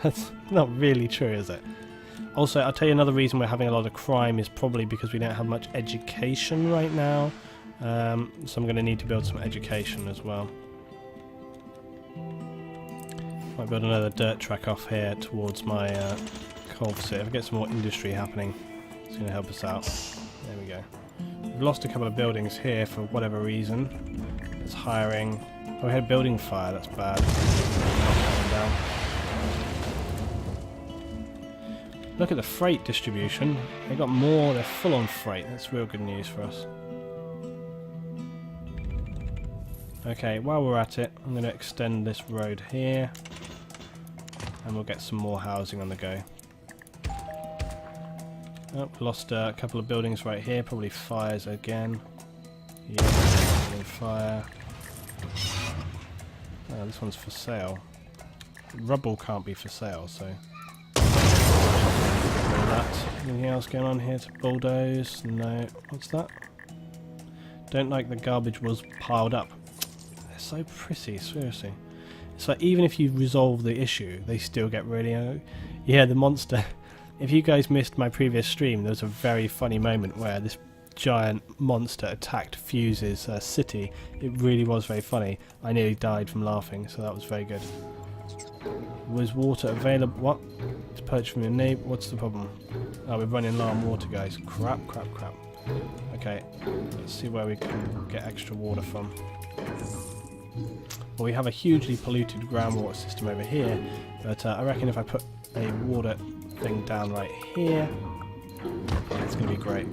That's not really true, is it? Also, I'll tell you another reason we're having a lot of crime is probably because we don't have much education right now. So I'm going to need to build some education as well. Might build another dirt track off here towards my coal facility. If I get some more industry happening, it's going to help us out. There we go. We've lost a couple of buildings here for whatever reason. It's hiring. Oh, we had a building fire, that's bad. Down. Look at the freight distribution. They got more, they're full on freight. That's real good news for us. Okay, while we're at it, I'm going to extend this road here. And we'll get some more housing on the go. Oh, lost a couple of buildings right here, probably fires again. Yeah, building fire. Oh, this one's for sale. Rubble can't be for sale, so... That. Anything else going on here to bulldoze? No. What's that? Don't like the garbage was piled up. They're so pretty, seriously. It's like even if you resolve the issue, they still get really... Yeah, the monster. If you guys missed my previous stream, there was a very funny moment where this giant monster attacked Fuse's city. It really was very funny. I nearly died from laughing, so that was very good. Was water available? What? To purchase from your neighbour? What's the problem? Oh, we're running low on water, guys. Crap, crap, crap. Okay, let's see where we can get extra water from. Well, we have a hugely polluted groundwater system over here, but I reckon if I put a water thing down right here, it's going to be great.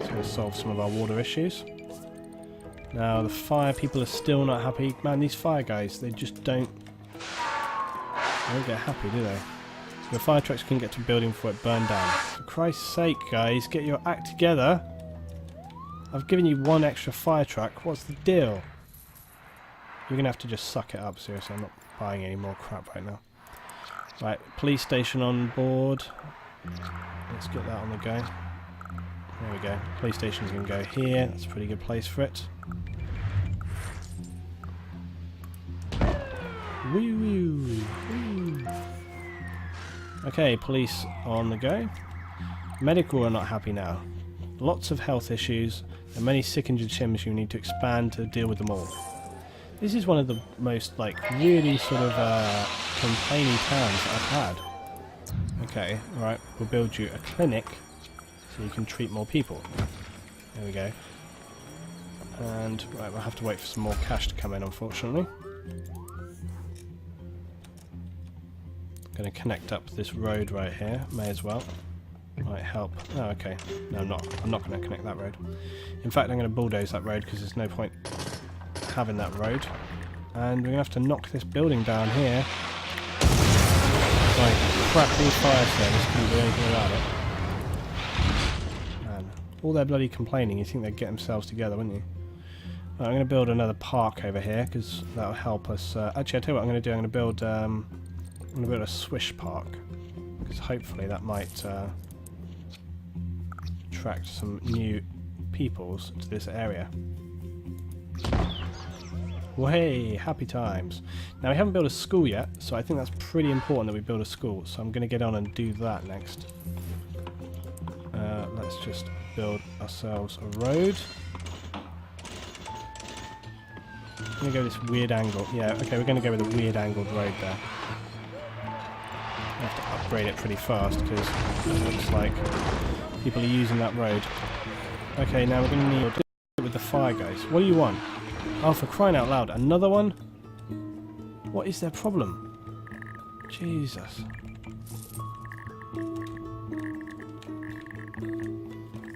It's going to solve some of our water issues. Now, the fire people are still not happy. Man, these fire guys, they just don't get happy, do they? So the fire trucks can get to a building before it burned down. For Christ's sake, guys, get your act together. I've given you one extra fire truck. What's the deal? You're going to have to just suck it up, seriously. I'm not buying any more crap right now. Right, police station on board. Let's get that on the go. There we go. Police station's going to go here. That's a pretty good place for it. Woo woo woo. Okay, police on the go. Medical are not happy now. Lots of health issues and many sick injured Shims you need to expand to deal with them all. This is one of the most, like, really sort of complaining towns that I've had. Okay, alright, we'll build you a clinic so you can treat more people. There we go. And, right, we'll have to wait for some more cash to come in, unfortunately. Going to connect up this road right here, may as well. Might help. Oh, okay. No, I'm not going to connect that road. In fact, I'm going to bulldoze that road because there's no point having that road. And we're going to have to knock this building down here. Like, crappy fire service couldn't do anything about it. Man, all their bloody complaining, you think they'd get themselves together, wouldn't you? Right, I'm going to build another park over here because that'll help us. Actually, I'll tell you what I'm going to do. I'm going to build a swish park because hopefully that might attract some new peoples to this area. Well, hey, happy times. Now, we haven't built a school yet, so I think that's pretty important that we build a school. So I'm going to get on and do that next. Let's just build ourselves a road. I'm going to go this weird angle. Yeah, okay, we're going to go with a weird angled road there. I have to upgrade it pretty fast because it looks like people are using that road. Okay, now we're going to need with the fire guys. What do you want? Oh, for crying out loud. Another one? What is their problem? Jesus.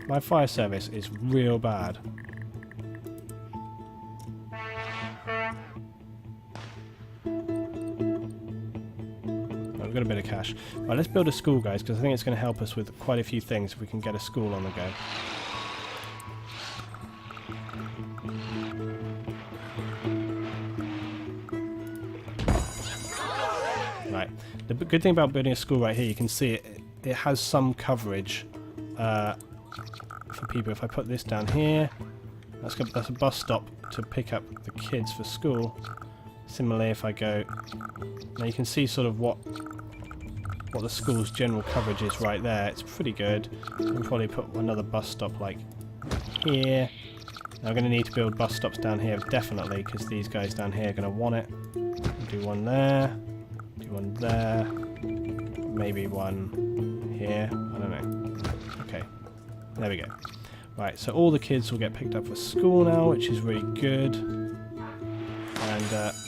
My fire service is real bad. We've got a bit of cash. Right, let's build a school, guys, because I think it's going to help us with quite a few things if we can get a school on the go. Right. The good thing about building a school right here, you can see it has some coverage for people. If I put this down here, that's a bus stop to pick up the kids for school. Similarly, if I go, now you can see sort of what the school's general coverage is right there. It's pretty good. I'll probably put another bus stop like here. Now I'm going to need to build bus stops down here definitely, because these guys down here are going to want it. Do one there, do one there, maybe one here. I don't know. Okay, there we go. Right, so all the kids will get picked up for school now, which is really good. And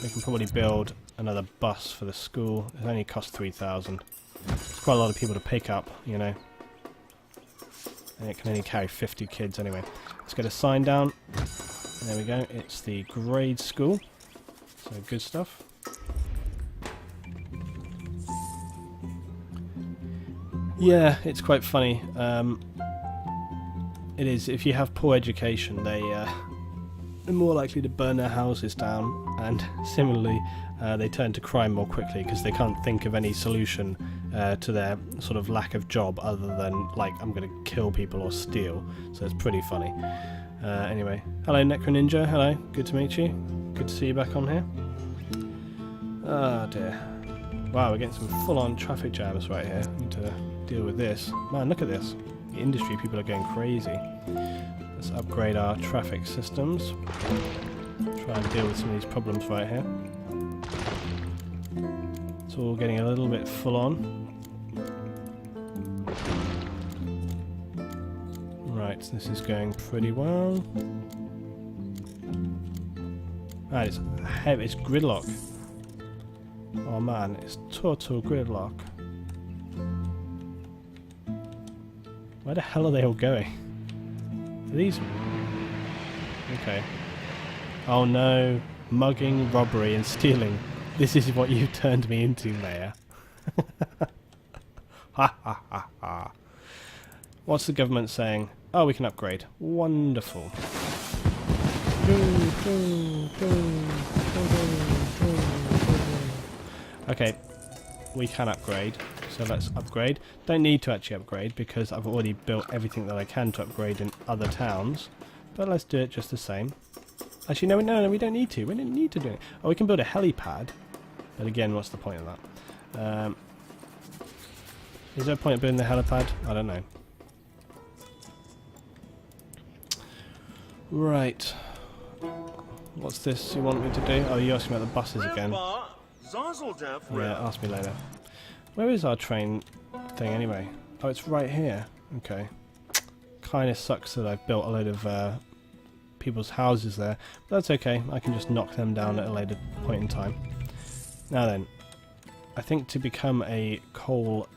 we can probably build another bus for the school. It only costs 3,000. It's quite a lot of people to pick up, you know. And it can only carry 50 kids anyway. Let's get a sign down. There we go. It's the grade school. So good stuff. Yeah, it's quite funny. It is. If you have poor education, they're more likely to burn their houses down, and similarly they turn to crime more quickly because they can't think of any solution to their sort of lack of job other than, like, I'm going to kill people or steal. So it's pretty funny. Anyway, hello Necro Ninja, hello, good to meet you. Good to see you back on here. Oh dear. Wow, we're getting some full-on traffic jams right here. Need to deal with this. Man, look at this. The industry people are going crazy. Let's upgrade our traffic systems. Try and deal with some of these problems right here. It's all getting a little bit full on. Right, this is going pretty well. Right, it's heavy, it's gridlock. Oh man, it's total gridlock. Where the hell are they all going? Are these... Okay. Oh no. Mugging, robbery and stealing. This is what you've turned me into, Mayor. Ha ha ha ha. What's the government saying? Oh, we can upgrade. Wonderful. Okay. We can upgrade. So let's upgrade. Don't need to actually upgrade because I've already built everything that I can to upgrade in other towns. But let's do it just the same. Actually, no, we don't need to. We don't need to do it. Oh, we can build a helipad. But again, what's the point of that? Is there a point of building the helipad? I don't know. Right. What's this you want me to do? Oh, you're asking about the buses again. Yeah, ask me later. Where is our train thing anyway? Oh, it's right here. Okay. Kinda sucks that I've built a load of people's houses there. But that's okay. I can just knock them down at a later point in time. Now then, I think to become a coal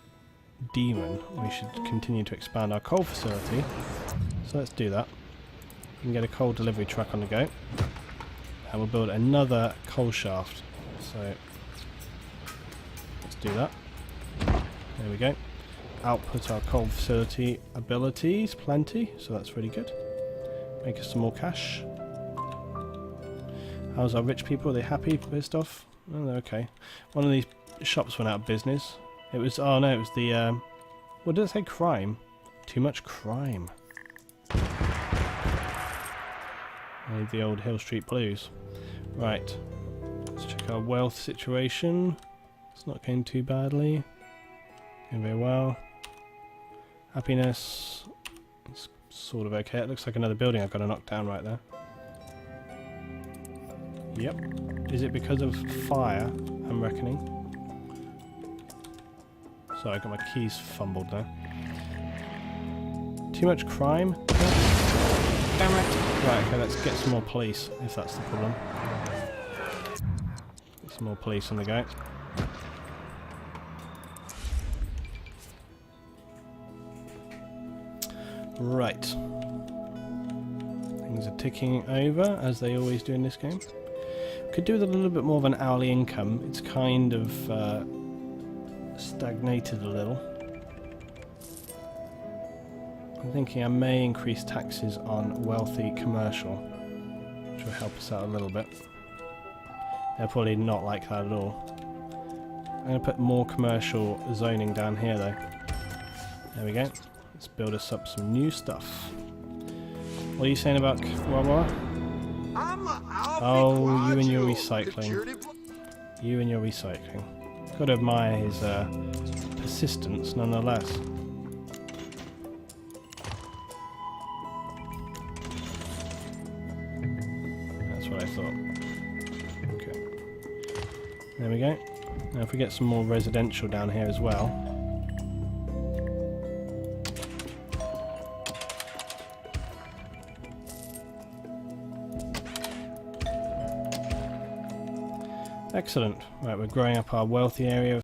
demon, we should continue to expand our coal facility. So let's do that. We can get a coal delivery truck on the go. And we'll build another coal shaft. So let's do that. There we go. Output our coal facility abilities, plenty, so that's really good. Make us some more cash. How's our rich people? Are they happy? Pissed off? Oh, they're okay. One of these shops went out of business. It was, oh no, it was the, what did it say? Crime? Too much crime. I need the old Hill Street Blues. Right. Let's check our wealth situation. It's not going too badly. Going very well. Happiness. It's sort of okay. It looks like another building I've got to knock down right there. Yep. Is it because of fire, I'm reckoning? Sorry, I got my keys fumbled there. Too much crime? Damn it. Right, okay, let's get some more police, if that's the problem. Get some more police on the go. Right. Things are ticking over, as they always do in this game. Could do with a little bit more of an hourly income. It's kind of stagnated a little. I'm thinking I may increase taxes on wealthy commercial, which will help us out a little bit. They're probably not like that at all. I'm going to put more commercial zoning down here though. There we go. Let's build us up some new stuff. What are you saying about Wawa? Oh, you and your recycling. You and your recycling. Got to admire his persistence nonetheless. That's what I thought. Okay. There we go. Now if we get some more residential down here as well. Excellent. Right, we're growing up our wealthy area